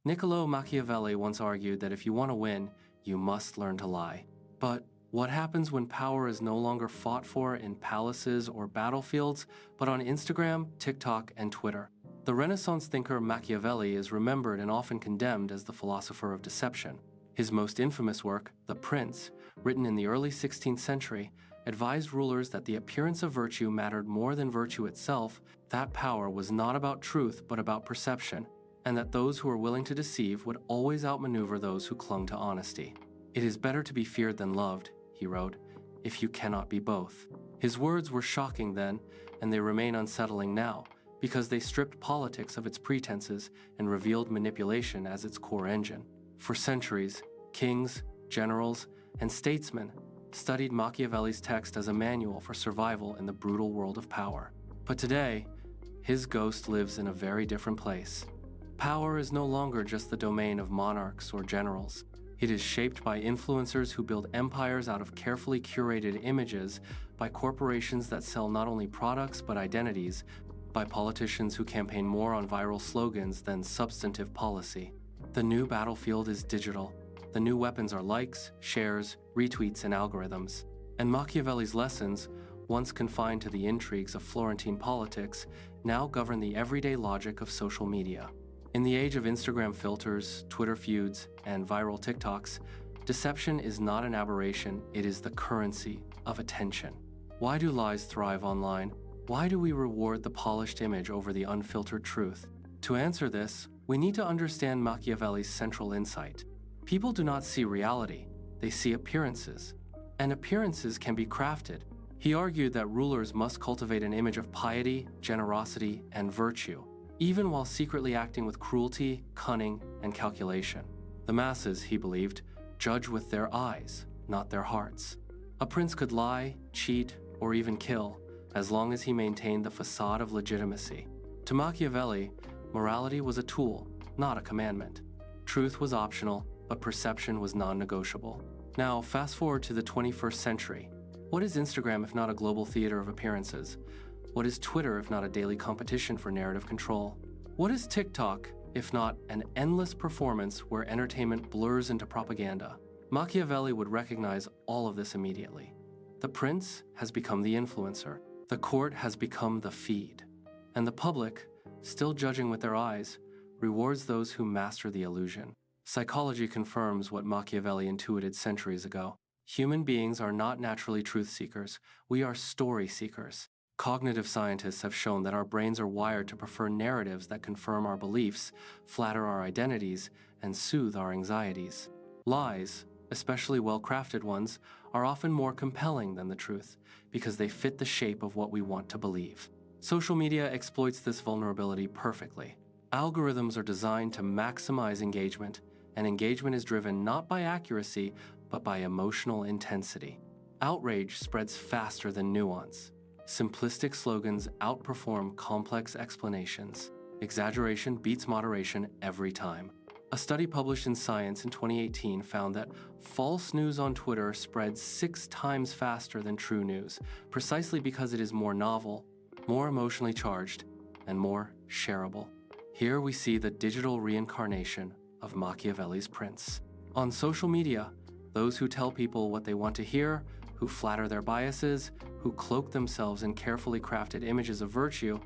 Niccolo Machiavelli once argued that if you want to win, you must learn to lie. But what happens when power is no longer fought for in palaces or battlefields, but on Instagram, TikTok, and Twitter? The Renaissance thinker Machiavelli is remembered and often condemned as the philosopher of deception. His most infamous work, The Prince, written in the early 16th century, advised rulers that the appearance of virtue mattered more than virtue itself, that power was not about truth but about perception, and that those who were willing to deceive would always outmaneuver those who clung to honesty. "It is better to be feared than loved," he wrote, "if you cannot be both." His words were shocking then, and they remain unsettling now, because they stripped politics of its pretenses and revealed manipulation as its core engine. For centuries, kings, generals, and statesmen studied Machiavelli's text as a manual for survival in the brutal world of power. But today, his ghost lives in a very different place. Power is no longer just the domain of monarchs or generals. It is shaped by influencers who build empires out of carefully curated images, by corporations that sell not only products but identities, by politicians who campaign more on viral slogans than substantive policy. The new battlefield is digital. The new weapons are likes, shares, retweets, and algorithms. And Machiavelli's lessons, once confined to the intrigues of Florentine politics, now govern the everyday logic of social media. In the age of Instagram filters, Twitter feuds, and viral TikToks, deception is not an aberration, it is the currency of attention. Why do lies thrive online? Why do we reward the polished image over the unfiltered truth? To answer this, we need to understand Machiavelli's central insight. People do not see reality, they see appearances. And appearances can be crafted. He argued that rulers must cultivate an image of piety, generosity, and virtue, even while secretly acting with cruelty, cunning, and calculation. The masses, he believed, judge with their eyes, not their hearts. A prince could lie, cheat, or even kill, as long as he maintained the facade of legitimacy. To Machiavelli, morality was a tool, not a commandment. Truth was optional, but perception was non-negotiable. Now, fast forward to the 21st century. What is Instagram if not a global theater of appearances? What is Twitter if not a daily competition for narrative control? What is TikTok if not an endless performance where entertainment blurs into propaganda? Machiavelli would recognize all of this immediately. The prince has become the influencer. The court has become the feed. And the public, still judging with their eyes, rewards those who master the illusion. Psychology confirms what Machiavelli intuited centuries ago. Human beings are not naturally truth seekers. We are story seekers. Cognitive scientists have shown that our brains are wired to prefer narratives that confirm our beliefs, flatter our identities, and soothe our anxieties. Lies, especially well-crafted ones, are often more compelling than the truth because they fit the shape of what we want to believe. Social media exploits this vulnerability perfectly. Algorithms are designed to maximize engagement, and engagement is driven not by accuracy, but by emotional intensity. Outrage spreads faster than nuance. Simplistic slogans outperform complex explanations. Exaggeration beats moderation every time. A study published in Science in 2018 found that false news on Twitter spreads 6 times faster than true news, precisely because it is more novel, more emotionally charged, and more shareable. Here we see the digital reincarnation of Machiavelli's prince. On social media, those who tell people what they want to hear, who flatter their biases, who cloak themselves in carefully crafted images of virtue,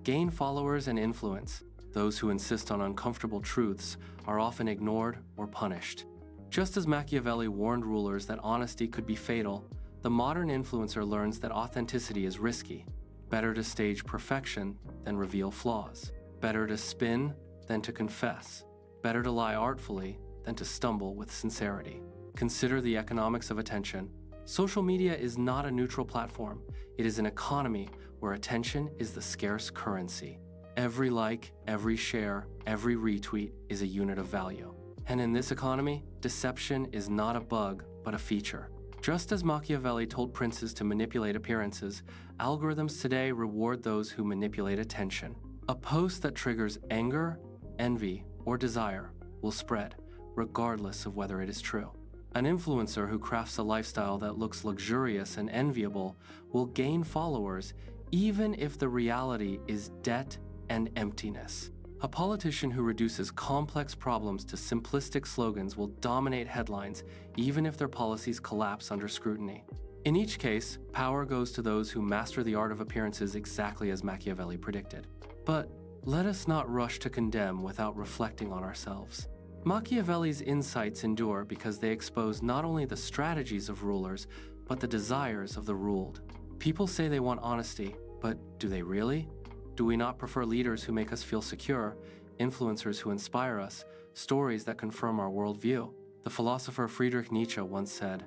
gain followers and influence. Those who insist on uncomfortable truths are often ignored or punished. Just as Machiavelli warned rulers that honesty could be fatal, the modern influencer learns that authenticity is risky. Better to stage perfection than reveal flaws. Better to spin than to confess. Better to lie artfully than to stumble with sincerity. Consider the economics of attention. Social media is not a neutral platform. It is an economy where attention is the scarce currency. Every like, every share, every retweet is a unit of value. And in this economy, deception is not a bug, but a feature. Just as Machiavelli told princes to manipulate appearances, algorithms today reward those who manipulate attention. A post that triggers anger, envy, or desire will spread, regardless of whether it is true. An influencer who crafts a lifestyle that looks luxurious and enviable will gain followers even if the reality is debt and emptiness. A politician who reduces complex problems to simplistic slogans will dominate headlines even if their policies collapse under scrutiny. In each case, power goes to those who master the art of appearances exactly as Machiavelli predicted. But let us not rush to condemn without reflecting on ourselves. Machiavelli's insights endure because they expose not only the strategies of rulers, but the desires of the ruled. People say they want honesty, but do they really? Do we not prefer leaders who make us feel secure, influencers who inspire us, stories that confirm our worldview? The philosopher Friedrich Nietzsche once said,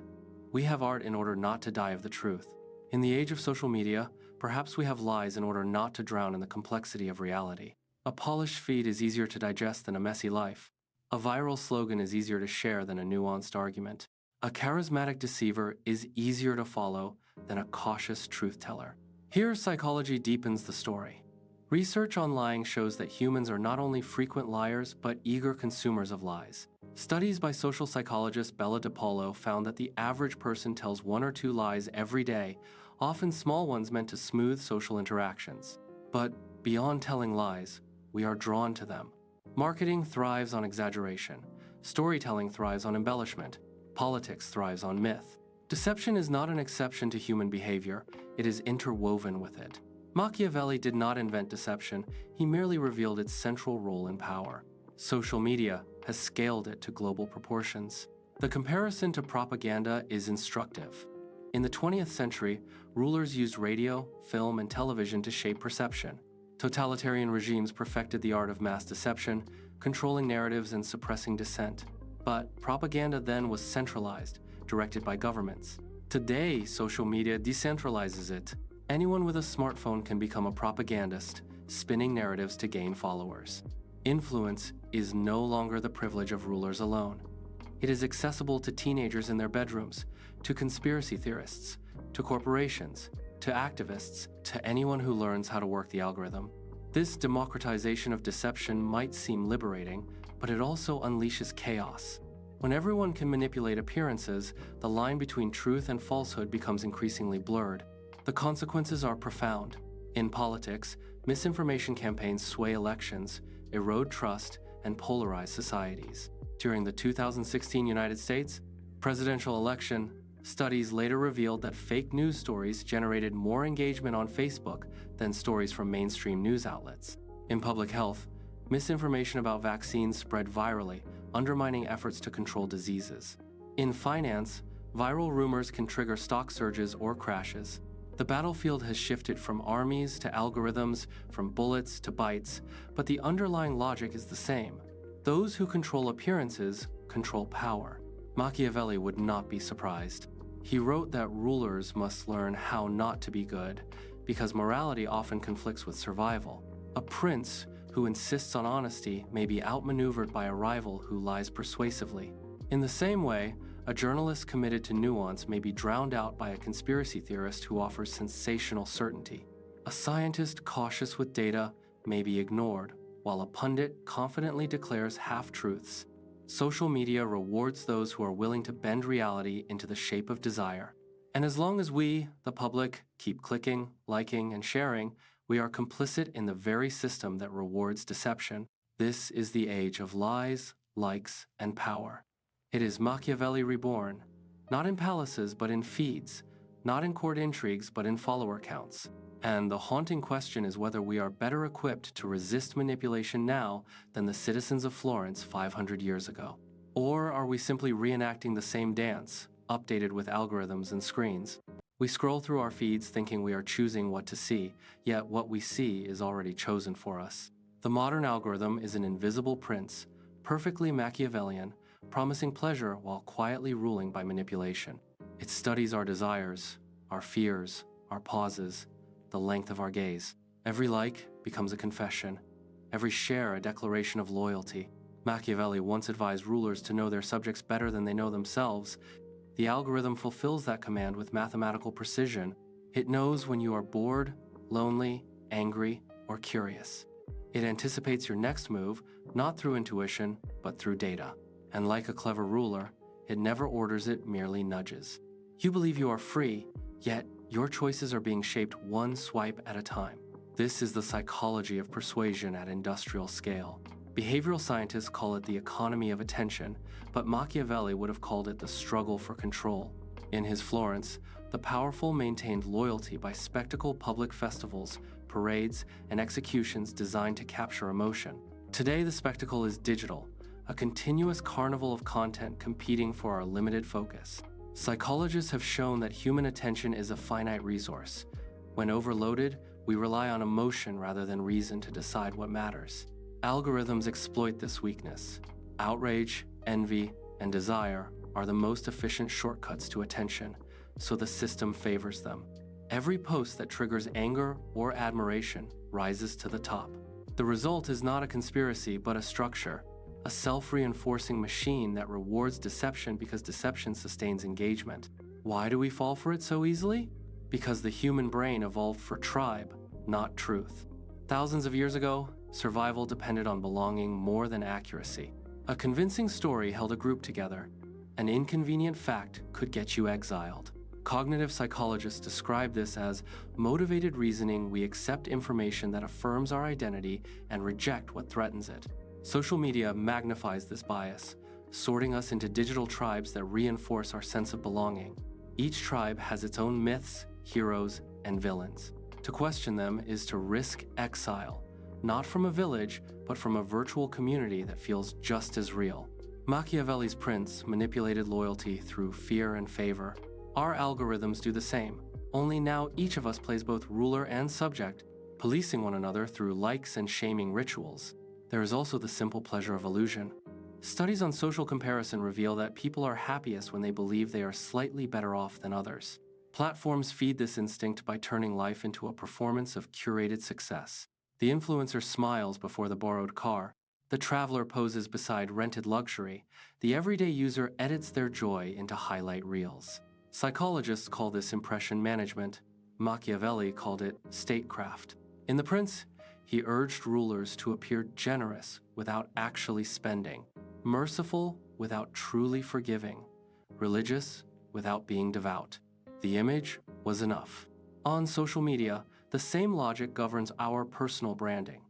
"We have art in order not to die of the truth." In the age of social media, perhaps we have lies in order not to drown in the complexity of reality. A polished feed is easier to digest than a messy life. A viral slogan is easier to share than a nuanced argument. A charismatic deceiver is easier to follow than a cautious truth teller. Here, psychology deepens the story. Research on lying shows that humans are not only frequent liars, but eager consumers of lies. Studies by social psychologist Bella DiPaolo found that the average person tells 1 or 2 lies every day, often small ones meant to smooth social interactions. But beyond telling lies, we are drawn to them. Marketing thrives on exaggeration. Storytelling thrives on embellishment. Politics thrives on myth. Deception is not an exception to human behavior, it is interwoven with it. Machiavelli did not invent deception, he merely revealed its central role in power. Social media has scaled it to global proportions. The comparison to propaganda is instructive. In the 20th century, rulers used radio, film, and television to shape perception. Totalitarian regimes perfected the art of mass deception, controlling narratives and suppressing dissent. But propaganda then was centralized, directed by governments. Today, social media decentralizes it. Anyone with a smartphone can become a propagandist, spinning narratives to gain followers. Influence is no longer the privilege of rulers alone. It is accessible to teenagers in their bedrooms, to conspiracy theorists, to corporations, to activists, to anyone who learns how to work the algorithm. This democratization of deception might seem liberating, but it also unleashes chaos. When everyone can manipulate appearances, the line between truth and falsehood becomes increasingly blurred. The consequences are profound. In politics, misinformation campaigns sway elections, erode trust, and polarize societies. During the 2016 United States presidential election, studies later revealed that fake news stories generated more engagement on Facebook than stories from mainstream news outlets. In public health, misinformation about vaccines spread virally, undermining efforts to control diseases. In finance, viral rumors can trigger stock surges or crashes. The battlefield has shifted from armies to algorithms, from bullets to bytes, but the underlying logic is the same. Those who control appearances control power. Machiavelli would not be surprised. He wrote that rulers must learn how not to be good, because morality often conflicts with survival. A prince who insists on honesty may be outmaneuvered by a rival who lies persuasively. In the same way, a journalist committed to nuance may be drowned out by a conspiracy theorist who offers sensational certainty. A scientist cautious with data may be ignored, while a pundit confidently declares half-truths. Social media rewards those who are willing to bend reality into the shape of desire. And as long as we, the public, keep clicking, liking, and sharing, we are complicit in the very system that rewards deception. This is the age of lies, likes, and power. It is Machiavelli reborn, not in palaces but in feeds, not in court intrigues but in follower counts. And the haunting question is whether we are better equipped to resist manipulation now than the citizens of Florence 500 years ago. Or are we simply reenacting the same dance, updated with algorithms and screens? We scroll through our feeds thinking we are choosing what to see, yet what we see is already chosen for us. The modern algorithm is an invisible prince, perfectly Machiavellian, promising pleasure while quietly ruling by manipulation. It studies our desires, our fears, our pauses, the length of our gaze. Every like becomes a confession, every share a declaration of loyalty. Machiavelli once advised rulers to know their subjects better than they know themselves. The algorithm fulfills that command with mathematical precision. It knows when you are bored, lonely, angry, or curious. It anticipates your next move, not through intuition, but through data. And like a clever ruler, it never orders, it merely nudges. You believe you are free, yet your choices are being shaped one swipe at a time. This is the psychology of persuasion at industrial scale. Behavioral scientists call it the economy of attention, but Machiavelli would have called it the struggle for control. In his Florence, the powerful maintained loyalty by spectacle public festivals, parades, and executions designed to capture emotion. Today, the spectacle is digital, a continuous carnival of content competing for our limited focus. Psychologists have shown that human attention is a finite resource. When overloaded, we rely on emotion rather than reason to decide what matters. Algorithms exploit this weakness. Outrage, envy, and desire are the most efficient shortcuts to attention, so the system favors them. Every post that triggers anger or admiration rises to the top. The result is not a conspiracy, but a structure, a self-reinforcing machine that rewards deception because deception sustains engagement. Why do we fall for it so easily? Because the human brain evolved for tribe, not truth. Thousands of years ago, survival depended on belonging more than accuracy. A convincing story held a group together. An inconvenient fact could get you exiled. Cognitive psychologists describe this as motivated reasoning. We accept information that affirms our identity and reject what threatens it. Social media magnifies this bias, sorting us into digital tribes that reinforce our sense of belonging. Each tribe has its own myths, heroes, and villains. To question them is to risk exile, not from a village, but from a virtual community that feels just as real. Machiavelli's prince manipulated loyalty through fear and favor. Our algorithms do the same, only now each of us plays both ruler and subject, policing one another through likes and shaming rituals. There is also the simple pleasure of illusion. Studies on social comparison reveal that people are happiest when they believe they are slightly better off than others. Platforms feed this instinct by turning life into a performance of curated success. The influencer smiles before the borrowed car. The traveler poses beside rented luxury. The everyday user edits their joy into highlight reels. Psychologists call this impression management. Machiavelli called it statecraft. In The Prince, he urged rulers to appear generous without actually spending, merciful without truly forgiving, religious without being devout. The image was enough. On social media, the same logic governs our personal branding.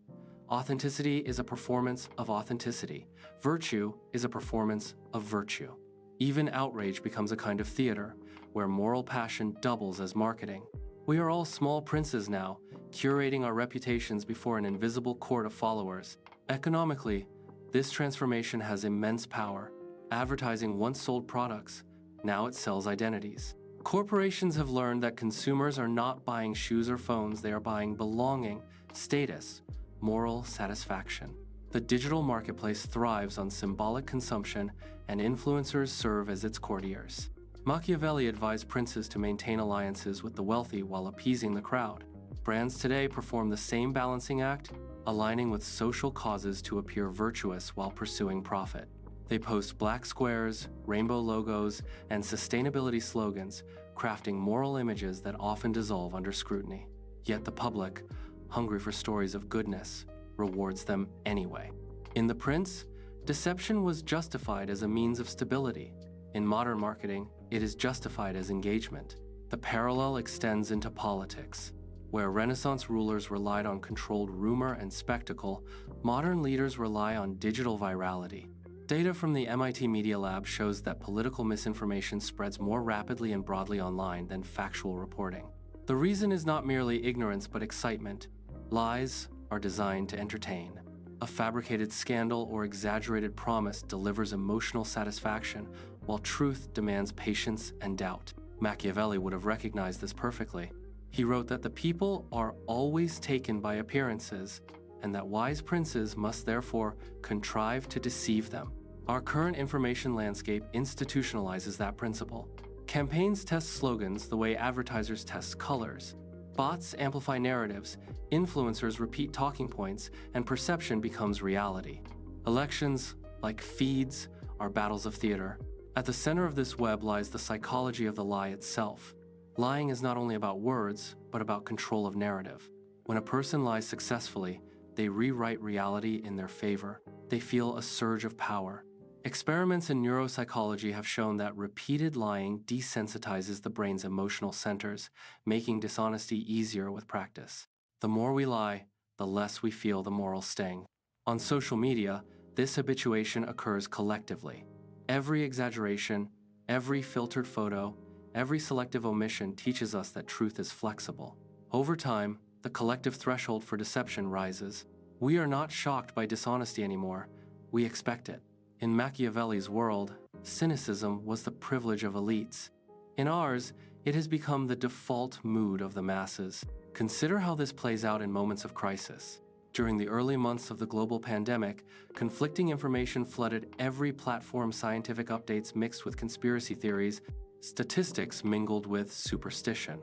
Authenticity is a performance of authenticity. Virtue is a performance of virtue. Even outrage becomes a kind of theater, where moral passion doubles as marketing. We are all small princes now, curating our reputations before an invisible court of followers. Economically, this transformation has immense power. Advertising once sold products, now it sells identities. Corporations have learned that consumers are not buying shoes or phones, they are buying belonging, status, moral satisfaction. The digital marketplace thrives on symbolic consumption, and influencers serve as its courtiers. Machiavelli advised princes to maintain alliances with the wealthy while appeasing the crowd. Brands today perform the same balancing act, aligning with social causes to appear virtuous while pursuing profit. They post black squares, rainbow logos, and sustainability slogans, crafting moral images that often dissolve under scrutiny. Yet the public, hungry for stories of goodness, rewards them anyway. In The Prince, deception was justified as a means of stability. In modern marketing, it is justified as engagement. The parallel extends into politics. Where Renaissance rulers relied on controlled rumor and spectacle, modern leaders rely on digital virality. Data from the MIT Media Lab shows that political misinformation spreads more rapidly and broadly online than factual reporting. The reason is not merely ignorance but excitement. Lies are designed to entertain. A fabricated scandal or exaggerated promise delivers emotional satisfaction, while truth demands patience and doubt. Machiavelli would have recognized this perfectly. He wrote that the people are always taken by appearances, and that wise princes must therefore contrive to deceive them. Our current information landscape institutionalizes that principle. Campaigns test slogans the way advertisers test colors. Bots amplify narratives, influencers repeat talking points, and perception becomes reality. Elections, like feeds, are battles of theater. At the center of this web lies the psychology of the lie itself. Lying is not only about words, but about control of narrative. When a person lies successfully, they rewrite reality in their favor. They feel a surge of power. Experiments in neuropsychology have shown that repeated lying desensitizes the brain's emotional centers, making dishonesty easier with practice. The more we lie, the less we feel the moral sting. On social media, this habituation occurs collectively. Every exaggeration, every filtered photo, every selective omission teaches us that truth is flexible. Over time, the collective threshold for deception rises. We are not shocked by dishonesty anymore. We expect it. In Machiavelli's world, cynicism was the privilege of elites. In ours, it has become the default mood of the masses. Consider how this plays out in moments of crisis. During the early months of the global pandemic, conflicting information flooded every platform. Scientific updates mixed with conspiracy theories, statistics mingled with superstition.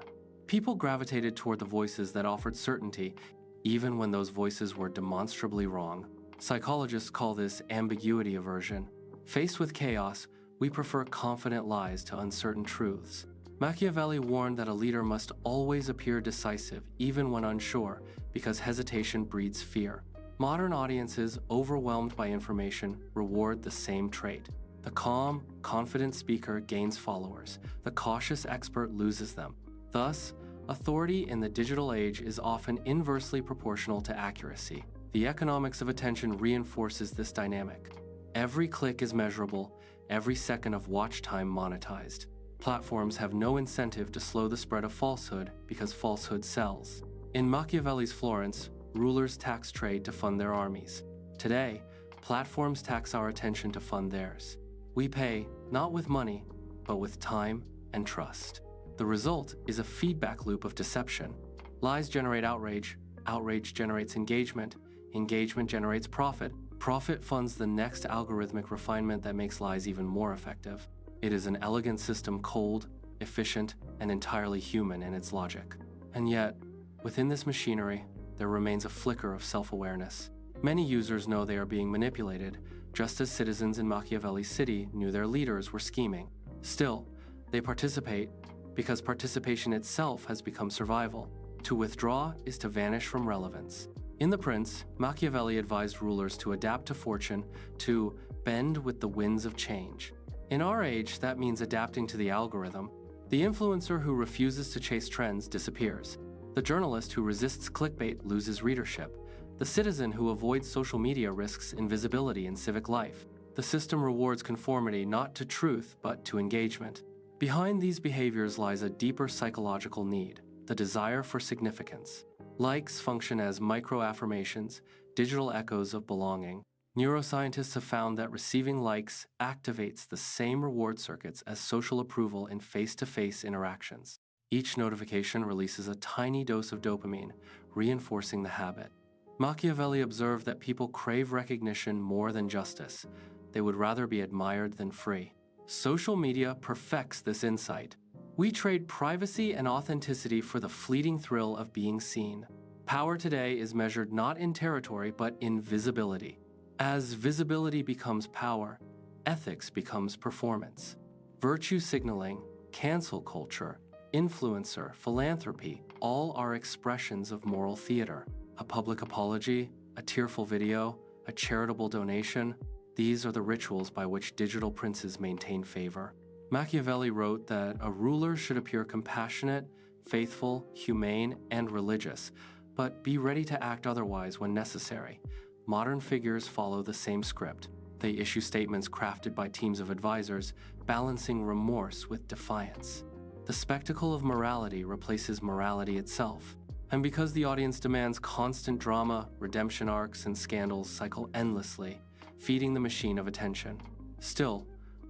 People gravitated toward the voices that offered certainty, even when those voices were demonstrably wrong. Psychologists call this ambiguity aversion. Faced with chaos, we prefer confident lies to uncertain truths. Machiavelli warned that a leader must always appear decisive, even when unsure, because hesitation breeds fear. Modern audiences, overwhelmed by information, reward the same trait. The calm, confident speaker gains followers. The cautious expert loses them. Thus, authority in the digital age is often inversely proportional to accuracy. The economics of attention reinforces this dynamic. Every click is measurable, every second of watch time monetized. Platforms have no incentive to slow the spread of falsehood because falsehood sells. In Machiavelli's Florence, rulers tax trade to fund their armies. Today, platforms tax our attention to fund theirs. We pay not with money, but with time and trust. The result is a feedback loop of deception. Lies generate outrage, outrage generates engagement, engagement generates profit, profit funds the next algorithmic refinement that makes lies even more effective. It is an elegant system, cold, efficient, and entirely human in its logic. And yet, within this machinery, there remains a flicker of self-awareness. Many users know they are being manipulated, just as citizens in Machiavelli's city knew their leaders were scheming. Still, they participate because participation itself has become survival. To withdraw is to vanish from relevance. In The Prince, Machiavelli advised rulers to adapt to fortune, to bend with the winds of change. In our age, that means adapting to the algorithm. The influencer who refuses to chase trends disappears. The journalist who resists clickbait loses readership. The citizen who avoids social media risks invisibility in civic life. The system rewards conformity not to truth, but to engagement. Behind these behaviors lies a deeper psychological need, the desire for significance. Likes function as micro-affirmations, digital echoes of belonging. Neuroscientists have found that receiving likes activates the same reward circuits as social approval in face-to-face interactions. Each notification releases a tiny dose of dopamine, reinforcing the habit. Machiavelli observed that people crave recognition more than justice. They would rather be admired than free. Social media perfects this insight. We trade privacy and authenticity for the fleeting thrill of being seen. Power today is measured not in territory, but in visibility. As visibility becomes power, ethics becomes performance. Virtue signaling, cancel culture, influencer, philanthropy, all are expressions of moral theater. A public apology, a tearful video, a charitable donation, these are the rituals by which digital princes maintain favor. Machiavelli wrote that a ruler should appear compassionate, faithful, humane, and religious, but be ready to act otherwise when necessary. Modern figures follow the same script. They issue statements crafted by teams of advisors, balancing remorse with defiance. The spectacle of morality replaces morality itself. And because the audience demands constant drama, redemption arcs and scandals cycle endlessly, feeding the machine of attention. Still,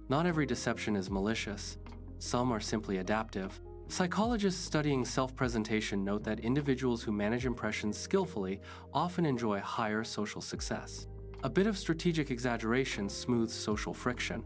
not every deception is malicious. Some are simply adaptive. Psychologists studying self-presentation note that individuals who manage impressions skillfully often enjoy higher social success. A bit of strategic exaggeration smooths social friction.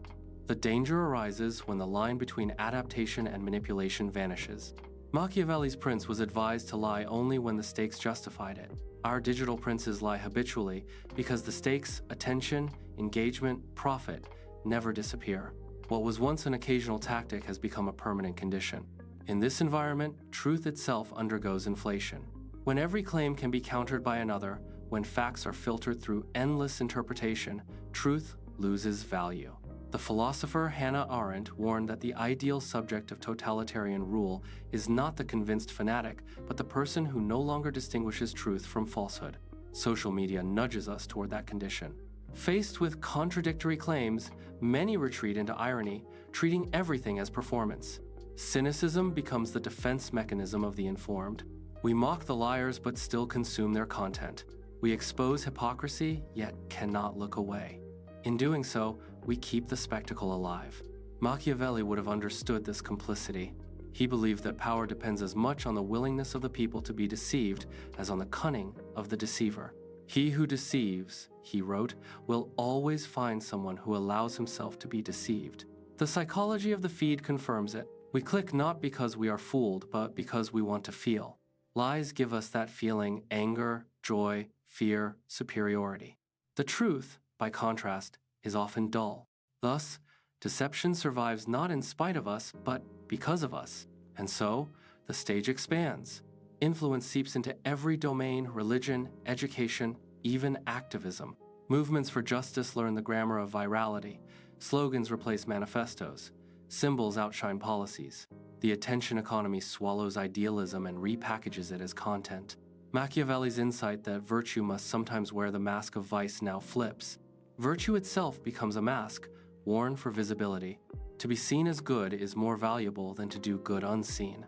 The danger arises when the line between adaptation and manipulation vanishes. Machiavelli's prince was advised to lie only when the stakes justified it. Our digital princes lie habitually because the stakes, attention, engagement, profit, never disappear. What was once an occasional tactic has become a permanent condition. In this environment, truth itself undergoes inflation. When every claim can be countered by another, when facts are filtered through endless interpretation, truth loses value. The philosopher Hannah Arendt warned that the ideal subject of totalitarian rule is not the convinced fanatic, but the person who no longer distinguishes truth from falsehood. Social media nudges us toward that condition. Faced with contradictory claims, many retreat into irony, treating everything as performance. Cynicism becomes the defense mechanism of the informed. We mock the liars but still consume their content. We expose hypocrisy, yet cannot look away. In doing so, we keep the spectacle alive. Machiavelli would have understood this complicity. He believed that power depends as much on the willingness of the people to be deceived as on the cunning of the deceiver. He who deceives, he wrote, will always find someone who allows himself to be deceived. The psychology of the feed confirms it. We click not because we are fooled, but because we want to feel. Lies give us that feeling: anger, joy, fear, superiority. The truth, by contrast, is often dull. Thus, deception survives not in spite of us, but because of us. And so, the stage expands. Influence seeps into every domain: religion, education, even activism. Movements for justice learn the grammar of virality. Slogans replace manifestos. Symbols outshine policies. The attention economy swallows idealism and repackages it as content. Machiavelli's insight that virtue must sometimes wear the mask of vice now flips. Virtue itself becomes a mask, worn for visibility. To be seen as good is more valuable than to do good unseen.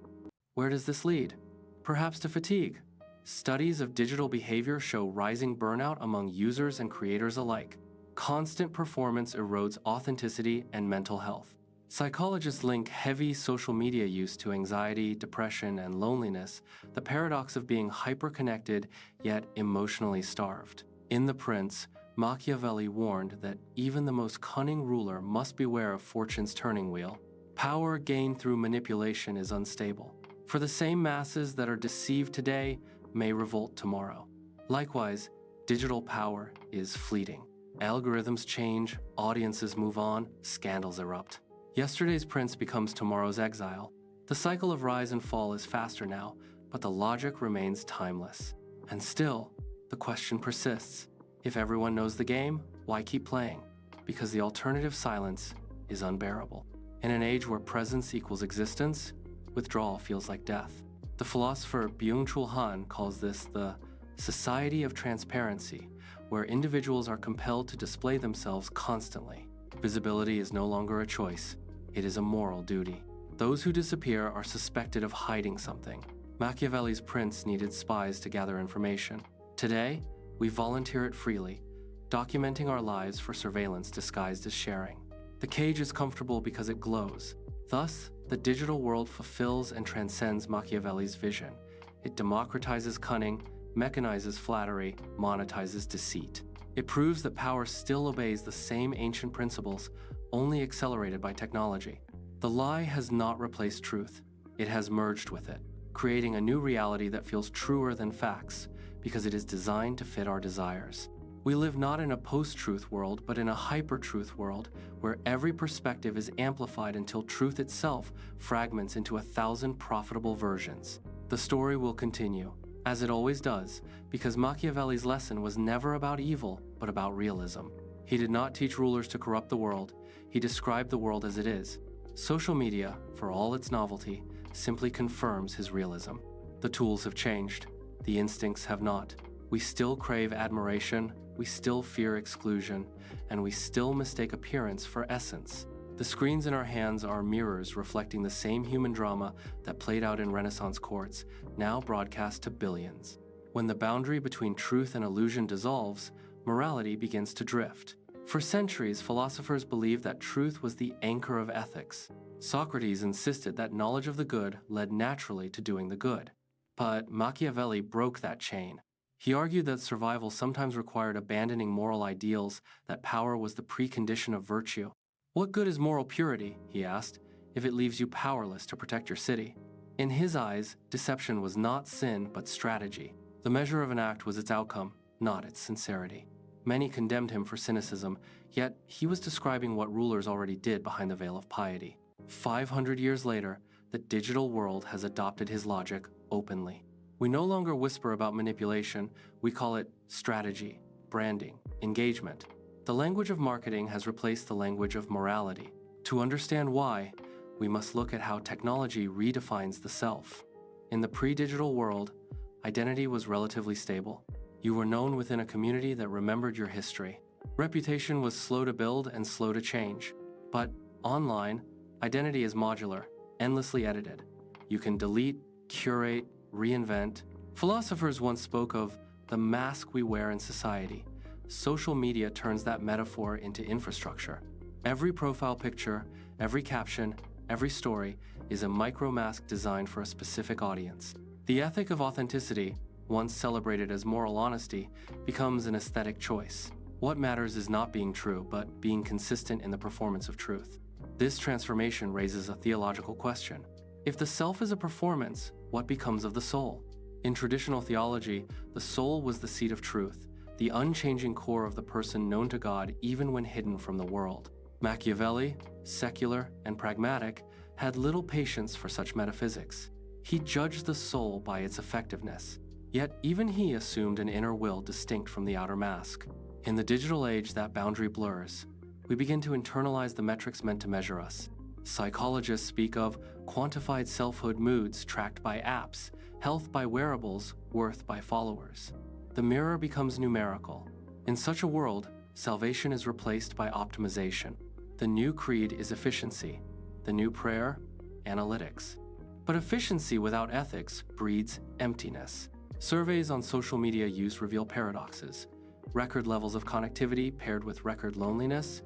Where does this lead? Perhaps to fatigue. Studies of digital behavior show rising burnout among users and creators alike. Constant performance erodes authenticity and mental health. Psychologists link heavy social media use to anxiety, depression, and loneliness, the paradox of being hyper-connected yet emotionally starved. In The Prince, Machiavelli warned that even the most cunning ruler must beware of fortune's turning wheel. Power gained through manipulation is unstable. For the same masses that are deceived today may revolt tomorrow. Likewise, digital power is fleeting. Algorithms change, audiences move on, scandals erupt. Yesterday's prince becomes tomorrow's exile. The cycle of rise and fall is faster now, but the logic remains timeless. And still, the question persists. If everyone knows the game, why keep playing? Because the alternative silence is unbearable. In an age where presence equals existence, withdrawal feels like death. The philosopher Byung-Chul Han calls this the society of transparency, where individuals are compelled to display themselves constantly. Visibility is no longer a choice. It is a moral duty. Those who disappear are suspected of hiding something. Machiavelli's prince needed spies to gather information. Today, we volunteer it freely, documenting our lives for surveillance disguised as sharing. The cage is comfortable because it glows. Thus, the digital world fulfills and transcends Machiavelli's vision. It democratizes cunning, mechanizes flattery, monetizes deceit. It proves that power still obeys the same ancient principles, only accelerated by technology. The lie has not replaced truth. It has merged with it, creating a new reality that feels truer than facts, because it is designed to fit our desires. We live not in a post-truth world, but in a hyper-truth world, where every perspective is amplified until truth itself fragments into 1,000 profitable versions. The story will continue, as it always does, because Machiavelli's lesson was never about evil, but about realism. He did not teach rulers to corrupt the world. He described the world as it is. Social media, for all its novelty, simply confirms his realism. The tools have changed. The instincts have not. We still crave admiration, we still fear exclusion, and we still mistake appearance for essence. The screens in our hands are mirrors reflecting the same human drama that played out in Renaissance courts, now broadcast to billions. When the boundary between truth and illusion dissolves, morality begins to drift. For centuries, philosophers believed that truth was the anchor of ethics. Socrates insisted that knowledge of the good led naturally to doing the good. But Machiavelli broke that chain. He argued that survival sometimes required abandoning moral ideals, that power was the precondition of virtue. What good is moral purity, he asked, if it leaves you powerless to protect your city? In his eyes, deception was not sin, but strategy. The measure of an act was its outcome, not its sincerity. Many condemned him for cynicism, yet he was describing what rulers already did behind the veil of piety. 500 years later, the digital world has adopted his logic openly. We no longer whisper about manipulation, we call it strategy, branding, engagement. The language of marketing has replaced the language of morality. To understand why, we must look at how technology redefines the self. In the pre-digital world, identity was relatively stable. You were known within a community that remembered your history. Reputation was slow to build and slow to change. But online, identity is modular, endlessly edited. You can delete, curate, reinvent. Philosophers once spoke of the mask we wear in society. Social media turns that metaphor into infrastructure. Every profile picture, every caption, every story is a micro-mask designed for a specific audience. The ethic of authenticity, once celebrated as moral honesty, becomes an aesthetic choice. What matters is not being true, but being consistent in the performance of truth. This transformation raises a theological question. If the self is a performance, what becomes of the soul? In traditional theology, the soul was the seat of truth, the unchanging core of the person known to God even when hidden from the world. Machiavelli, secular and pragmatic, had little patience for such metaphysics. He judged the soul by its effectiveness. Yet even he assumed an inner will distinct from the outer mask. In the digital age, that boundary blurs. We begin to internalize the metrics meant to measure us. Psychologists speak of quantified selfhood moods tracked by apps, health by wearables, worth by followers. The mirror becomes numerical. In such a world, salvation is replaced by optimization. The new creed is efficiency. The new prayer, analytics. But efficiency without ethics breeds emptiness. Surveys on social media use reveal paradoxes. Record levels of connectivity paired with record loneliness,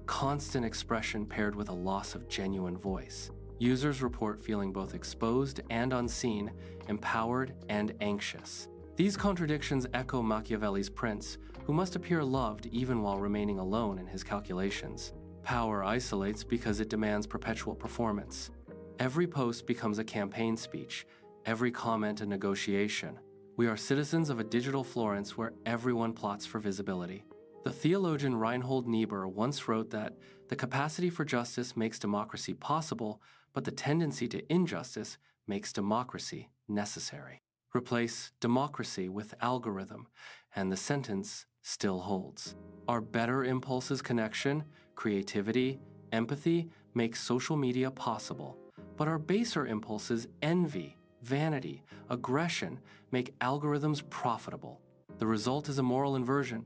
constant expression paired with a loss of genuine voice. Users report feeling both exposed and unseen, empowered and anxious. These contradictions echo Machiavelli's prince, who must appear loved even while remaining alone in his calculations. Power isolates because it demands perpetual performance. Every post becomes a campaign speech, every comment a negotiation. We are citizens of a digital Florence where everyone plots for visibility. The theologian Reinhold Niebuhr once wrote that the capacity for justice makes democracy possible, but the tendency to injustice makes democracy necessary. Replace democracy with algorithm, and the sentence still holds. Our better impulses connection, creativity, empathy make social media possible, but our baser impulses envy, vanity, aggression make algorithms profitable. The result is a moral inversion.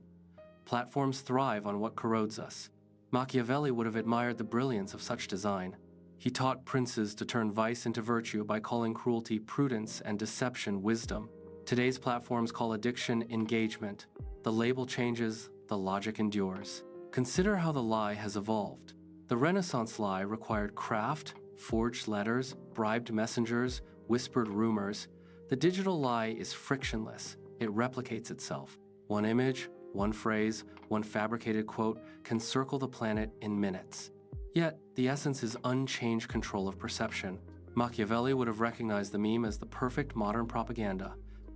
Platforms thrive on what corrodes us. Machiavelli would have admired the brilliance of such design. He taught princes to turn vice into virtue by calling cruelty prudence and deception wisdom. Today's platforms call addiction engagement. The label changes, the logic endures. Consider how the lie has evolved. The Renaissance lie required craft, forged letters, bribed messengers, whispered rumors. The digital lie is frictionless. It replicates itself. One image, one phrase, one fabricated quote can circle the planet in minutes. Yet, the essence is unchanged control of perception. Machiavelli would have recognized the meme as the perfect modern propaganda.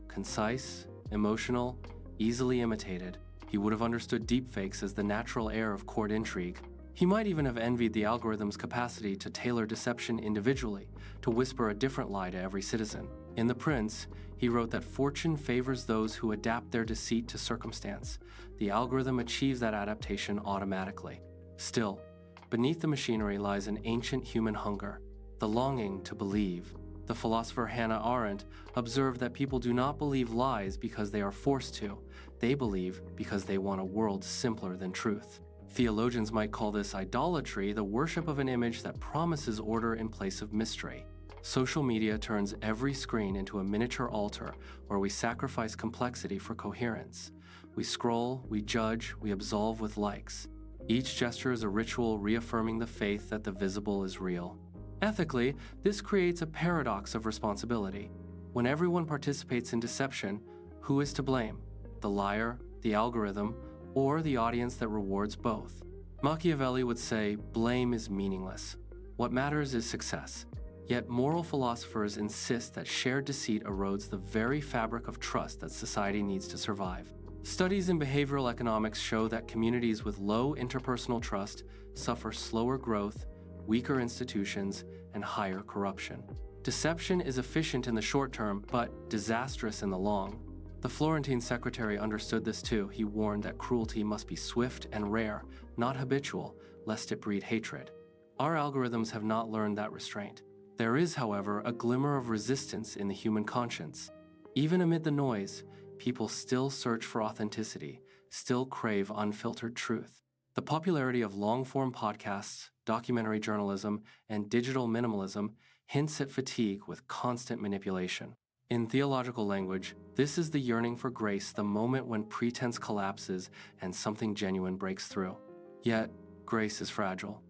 Concise, emotional, easily imitated. He would have understood deepfakes as the natural heir of court intrigue. He might even have envied the algorithm's capacity to tailor deception individually, to whisper a different lie to every citizen. In The Prince, he wrote that fortune favors those who adapt their deceit to circumstance. The algorithm achieves that adaptation automatically. Still, beneath the machinery lies an ancient human hunger, the longing to believe. The philosopher Hannah Arendt observed that people do not believe lies because they are forced to. They believe because they want a world simpler than truth. Theologians might call this idolatry, the worship of an image that promises order in place of mystery. Social media turns every screen into a miniature altar where we sacrifice complexity for coherence. We scroll, we judge, we absolve with likes. Each gesture is a ritual reaffirming the faith that the visible is real. Ethically, this creates a paradox of responsibility. When everyone participates in deception, who is to blame? The liar, the algorithm, or the audience that rewards both? Machiavelli would say, blame is meaningless. What matters is success. Yet moral philosophers insist that shared deceit erodes the very fabric of trust that society needs to survive. Studies in behavioral economics show that communities with low interpersonal trust suffer slower growth, weaker institutions, and higher corruption. Deception is efficient in the short term, but disastrous in the long. The Florentine secretary understood this too. He warned that cruelty must be swift and rare, not habitual, lest it breed hatred. Our algorithms have not learned that restraint. There is, however, a glimmer of resistance in the human conscience. Even amid the noise, people still search for authenticity, still crave unfiltered truth. The popularity of long-form podcasts, documentary journalism, and digital minimalism hints at fatigue with constant manipulation. In theological language, this is the yearning for grace, the moment when pretense collapses and something genuine breaks through. Yet, grace is fragile.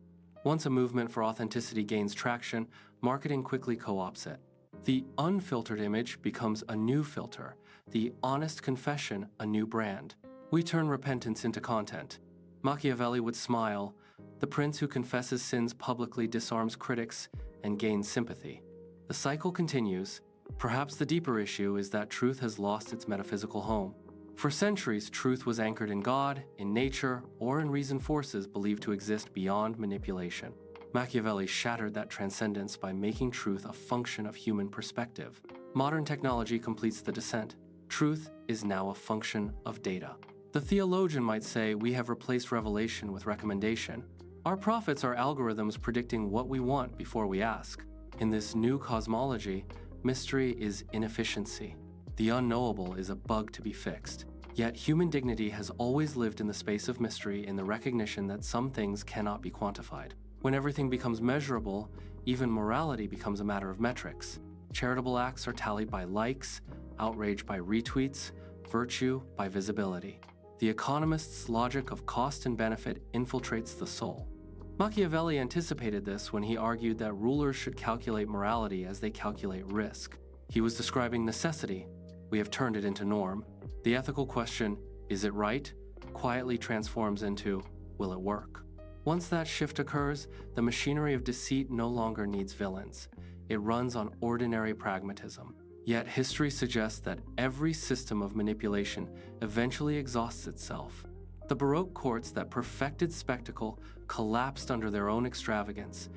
Once a movement for authenticity gains traction, marketing quickly co-opts it. The unfiltered image becomes a new filter, the honest confession a new brand. We turn repentance into content. Machiavelli would smile. The prince who confesses sins publicly disarms critics and gains sympathy. The cycle continues. Perhaps the deeper issue is that truth has lost its metaphysical home. For centuries, truth was anchored in God, in nature, or in reasoned forces believed to exist beyond manipulation. Machiavelli shattered that transcendence by making truth a function of human perspective. Modern technology completes the descent. Truth is now a function of data. The theologian might say we have replaced revelation with recommendation. Our prophets are algorithms predicting what we want before we ask. In this new cosmology, mystery is inefficiency. The unknowable is a bug to be fixed. Yet human dignity has always lived in the space of mystery, in the recognition that some things cannot be quantified. When everything becomes measurable, even morality becomes a matter of metrics. Charitable acts are tallied by likes, outrage by retweets, virtue by visibility. The economist's logic of cost and benefit infiltrates the soul. Machiavelli anticipated this when he argued that rulers should calculate morality as they calculate risk. He was describing necessity. We have turned it into norm. The ethical question, is it right, quietly transforms into, will it work? Once that shift occurs, the machinery of deceit no longer needs villains. It runs on ordinary pragmatism. Yet history suggests that every system of manipulation eventually exhausts itself. The Baroque courts that perfected spectacle collapsed under their own extravagance.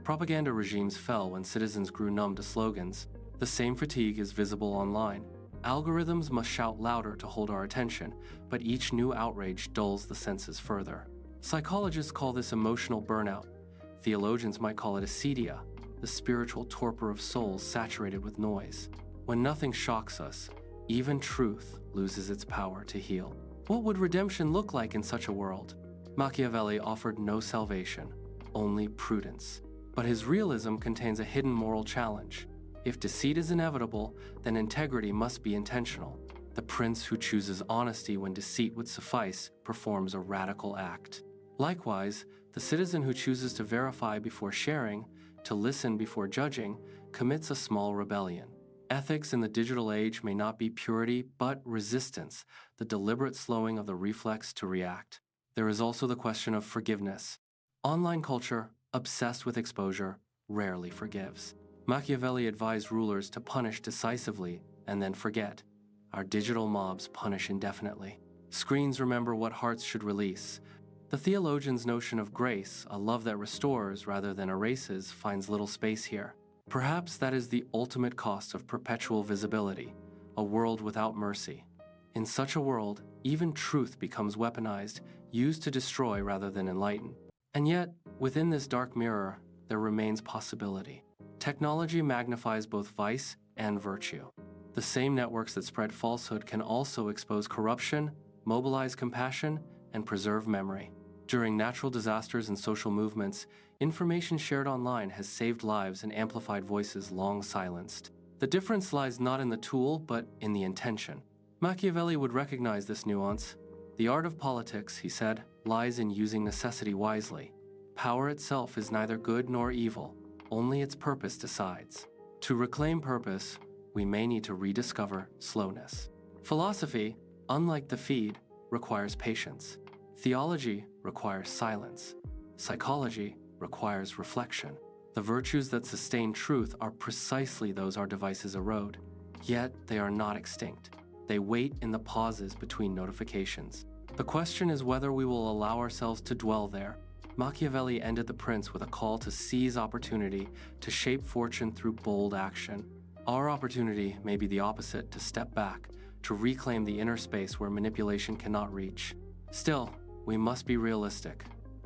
Propaganda regimes fell when citizens grew numb to slogans. The same fatigue is visible online. Algorithms must shout louder to hold our attention, but each new outrage dulls the senses further. Psychologists call this emotional burnout. Theologians might call it acedia, the spiritual torpor of souls saturated with noise. When nothing shocks us, even truth loses its power to heal. What would redemption look like in such a world? Machiavelli offered no salvation, only prudence. But his realism contains a hidden moral challenge. If deceit is inevitable, then integrity must be intentional. The prince who chooses honesty when deceit would suffice performs a radical act. Likewise, the citizen who chooses to verify before sharing, to listen before judging, commits a small rebellion. Ethics in the digital age may not be purity, but resistance, the deliberate slowing of the reflex to react. There is also the question of forgiveness. Online culture, obsessed with exposure, rarely forgives. Machiavelli advised rulers to punish decisively and then forget. Our digital mobs punish indefinitely. Screens remember what hearts should release. The theologian's notion of grace, a love that restores rather than erases, finds little space here. Perhaps that is the ultimate cost of perpetual visibility, a world without mercy. In such a world, even truth becomes weaponized, used to destroy rather than enlighten. And yet, within this dark mirror, there remains possibility. Technology magnifies both vice and virtue. The same networks that spread falsehood can also expose corruption, mobilize compassion, and preserve memory. During natural disasters and social movements, information shared online has saved lives and amplified voices long silenced. The difference lies not in the tool, but in the intention. Machiavelli would recognize this nuance. The art of politics, he said, lies in using necessity wisely. Power itself is neither good nor evil, only its purpose decides. To reclaim purpose, we may need to rediscover slowness. Philosophy, unlike the feed, requires patience. Theology requires silence. Psychology requires reflection. The virtues that sustain truth are precisely those our devices erode. Yet they are not extinct. They wait in the pauses between notifications. The question is whether we will allow ourselves to dwell there. Machiavelli ended The Prince with a call to seize opportunity, to shape fortune through bold action. Our opportunity may be the opposite, to step back, to reclaim the inner space where manipulation cannot reach. Still, we must be realistic.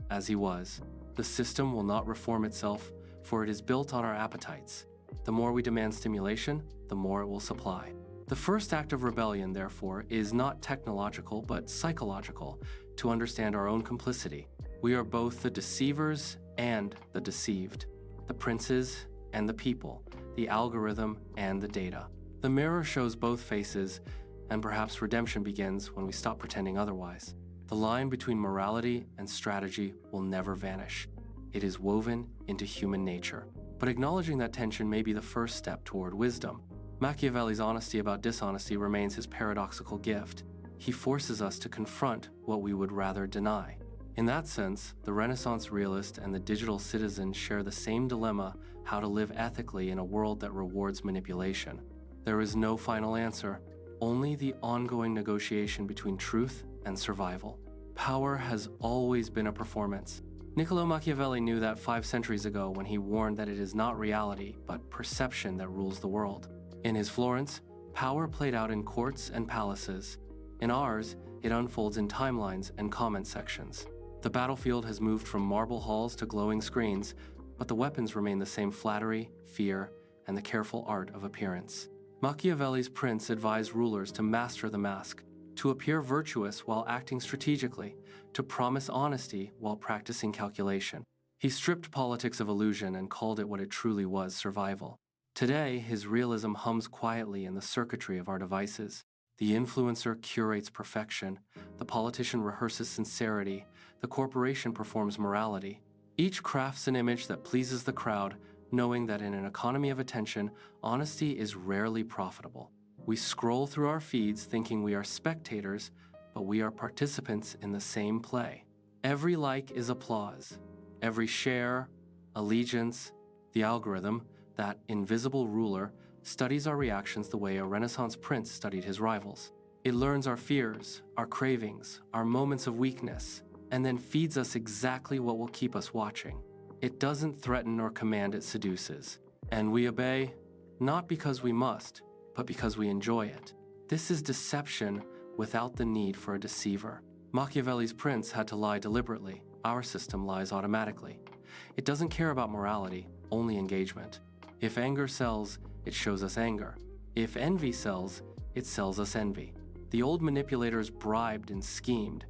As he was, the system will not reform itself, for it is built on our appetites. The more we demand stimulation, the more it will supply. The first act of rebellion, therefore, is not technological but psychological, to understand our own complicity. We are both the deceivers and the deceived, the princes and the people, the algorithm and the data. The mirror shows both faces, and perhaps redemption begins when we stop pretending otherwise. The line between morality and strategy will never vanish. It is woven into human nature. But acknowledging that tension may be the first step toward wisdom. Machiavelli's honesty about dishonesty remains his paradoxical gift. He forces us to confront what we would rather deny. In that sense, the Renaissance realist and the digital citizen share the same dilemma: how to live ethically in a world that rewards manipulation. There is no final answer, only the ongoing negotiation between truth and survival. Power has always been a performance. Niccolo Machiavelli knew that 5 centuries ago when he warned that it is not reality, but perception that rules the world. In his Florence, power played out in courts and palaces. In ours, it unfolds in timelines and comment sections. The battlefield has moved from marble halls to glowing screens, but the weapons remain the same: flattery, fear, and the careful art of appearance. Machiavelli's prince advised rulers to master the mask, to appear virtuous while acting strategically, to promise honesty while practicing calculation. He stripped politics of illusion and called it what it truly was: survival. Today, his realism hums quietly in the circuitry of our devices. The influencer curates perfection, the politician rehearses sincerity, the corporation performs morality. Each crafts an image that pleases the crowd, knowing that in an economy of attention, honesty is rarely profitable. We scroll through our feeds thinking we are spectators, but we are participants in the same play. Every like is applause. Every share, allegiance. The algorithm, that invisible ruler, studies our reactions the way a Renaissance prince studied his rivals. It learns our fears, our cravings, our moments of weakness, and then feeds us exactly what will keep us watching. It doesn't threaten or command, it seduces. And we obey, not because we must, but because we enjoy it. This is deception without the need for a deceiver. Machiavelli's prince had to lie deliberately. Our system lies automatically. It doesn't care about morality, only engagement. If anger sells, it shows us anger. If envy sells, it sells us envy. The old manipulators bribed and schemed.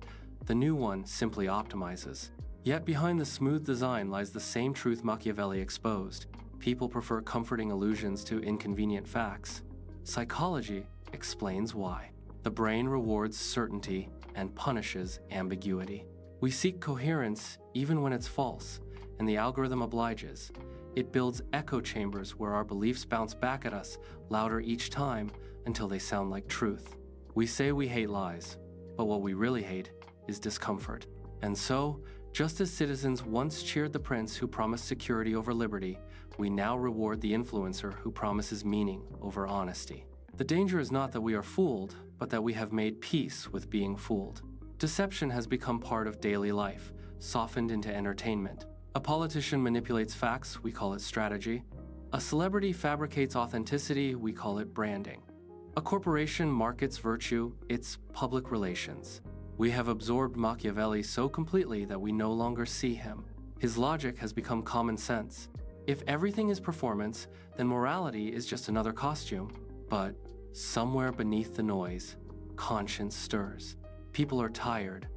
The new one simply optimizes. Yet behind the smooth design lies the same truth Machiavelli exposed. People prefer comforting illusions to inconvenient facts. Psychology explains why. The brain rewards certainty and punishes ambiguity. We seek coherence even when it's false, and the algorithm obliges. It builds echo chambers where our beliefs bounce back at us, louder each time until they sound like truth. We say we hate lies, but what we really hate is discomfort. And so, just as citizens once cheered the prince who promised security over liberty, we now reward the influencer who promises meaning over honesty. The danger is not that we are fooled, but that we have made peace with being fooled. Deception has become part of daily life, softened into entertainment. A politician manipulates facts, we call it strategy. A celebrity fabricates authenticity, we call it branding. A corporation markets virtue, it's public relations. We have absorbed Machiavelli so completely that we no longer see him. His logic has become common sense. If everything is performance, then morality is just another costume. But somewhere beneath the noise, conscience stirs. People are tired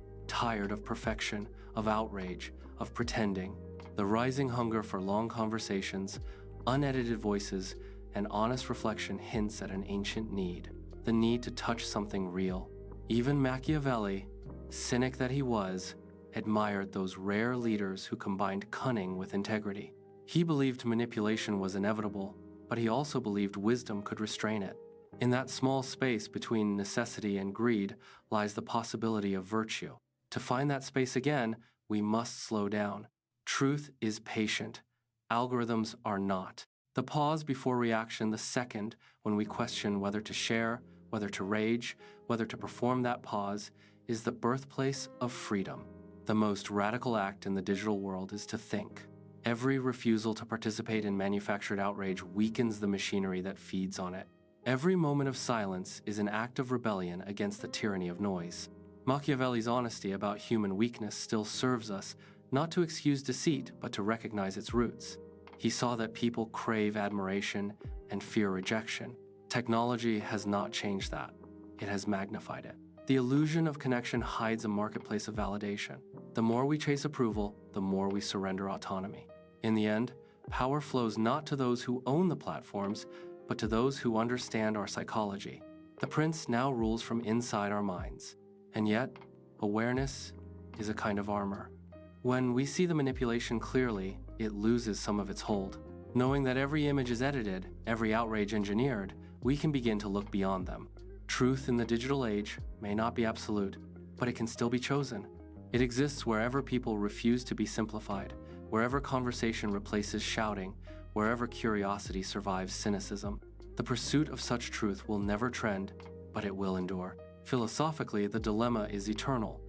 of perfection, of outrage, of pretending. The rising hunger for long conversations, unedited voices, and honest reflection hints at an ancient need, the need to touch something real. Even Machiavelli, cynic that he was, admired those rare leaders who combined cunning with integrity. He believed manipulation was inevitable, but he also believed wisdom could restrain it. In that small space between necessity and greed lies the possibility of virtue. To find that space again, we must slow down. Truth is patient. Algorithms are not. The pause before reaction, the second when we question whether to share, whether to rage, whether to perform that pause, is the birthplace of freedom. The most radical act in the digital world is to think. Every refusal to participate in manufactured outrage weakens the machinery that feeds on it. Every moment of silence is an act of rebellion against the tyranny of noise. Machiavelli's honesty about human weakness still serves us, not to excuse deceit, but to recognize its roots. He saw that people crave admiration and fear rejection. Technology has not changed that. It has magnified it. The illusion of connection hides a marketplace of validation. The more we chase approval, the more we surrender autonomy. In the end, power flows not to those who own the platforms, but to those who understand our psychology. The prince now rules from inside our minds. And yet, awareness is a kind of armor. When we see the manipulation clearly, it loses some of its hold. Knowing that every image is edited, every outrage engineered, we can begin to look beyond them. Truth in the digital age may not be absolute, but it can still be chosen. It exists wherever people refuse to be simplified, wherever conversation replaces shouting, wherever curiosity survives cynicism. The pursuit of such truth will never trend, but it will endure. Philosophically, the dilemma is eternal.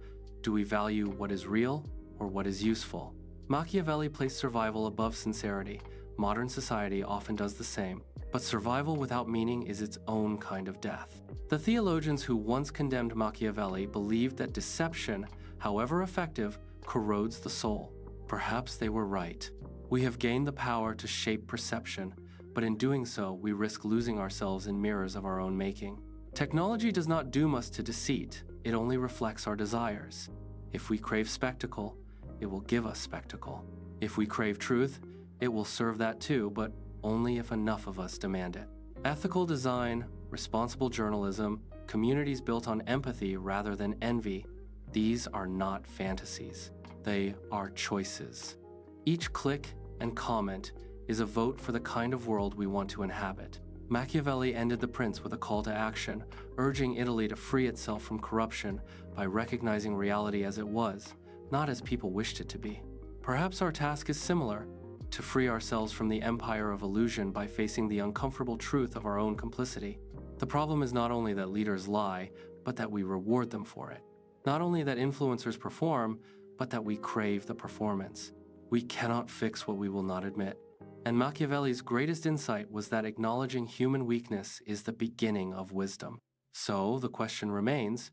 Do we value what is real or what is useful? Machiavelli placed survival above sincerity. Modern society often does the same, but survival without meaning is its own kind of death. The theologians who once condemned Machiavelli believed that deception, however effective, corrodes the soul. Perhaps they were right. We have gained the power to shape perception, but in doing so, we risk losing ourselves in mirrors of our own making. Technology does not doom us to deceit, it only reflects our desires. If we crave spectacle, it will give us spectacle. If we crave truth, it will serve that too, but only if enough of us demand it. Ethical design, responsible journalism, communities built on empathy rather than envy, these are not fantasies. They are choices. Each click and comment is a vote for the kind of world we want to inhabit. Machiavelli ended The Prince with a call to action, urging Italy to free itself from corruption by recognizing reality as it was, not as people wished it to be. Perhaps our task is similar, to free ourselves from the empire of illusion by facing the uncomfortable truth of our own complicity. The problem is not only that leaders lie, but that we reward them for it. Not only that influencers perform, but that we crave the performance. We cannot fix what we will not admit. And Machiavelli's greatest insight was that acknowledging human weakness is the beginning of wisdom. So the question remains,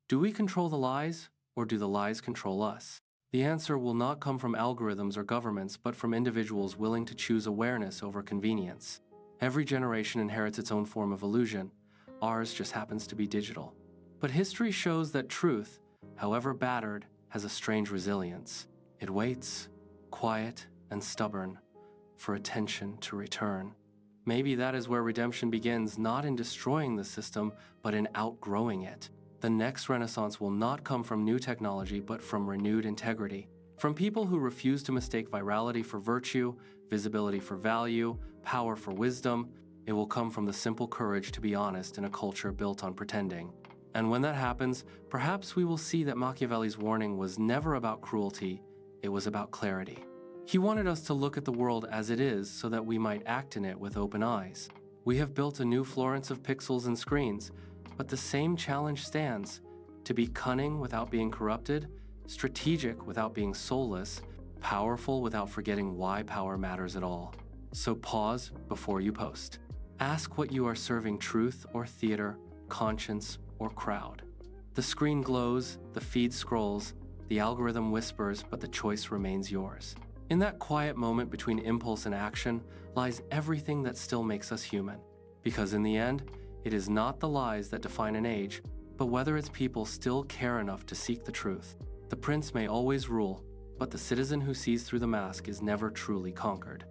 do we control the lies, or do the lies control us? The answer will not come from algorithms or governments, but from individuals willing to choose awareness over convenience. Every generation inherits its own form of illusion. Ours just happens to be digital. But history shows that truth, however battered, has a strange resilience. It waits, quiet and stubborn, for attention to return. Maybe that is where redemption begins, not in destroying the system, but in outgrowing it. The next renaissance will not come from new technology, but from renewed integrity. From people who refuse to mistake virality for virtue, visibility for value, power for wisdom. It will come from the simple courage to be honest in a culture built on pretending. And when that happens, perhaps we will see that Machiavelli's warning was never about cruelty, it was about clarity. He wanted us to look at the world as it is so that we might act in it with open eyes. We have built a new Florence of pixels and screens, but the same challenge stands: to be cunning without being corrupted, strategic without being soulless, powerful without forgetting why power matters at all. So pause before you post. Ask what you are serving: truth or theater, conscience or crowd. The screen glows, the feed scrolls, the algorithm whispers, but the choice remains yours. In that quiet moment between impulse and action lies everything that still makes us human. Because in the end, it is not the lies that define an age, but whether its people still care enough to seek the truth. The prince may always rule, but the citizen who sees through the mask is never truly conquered.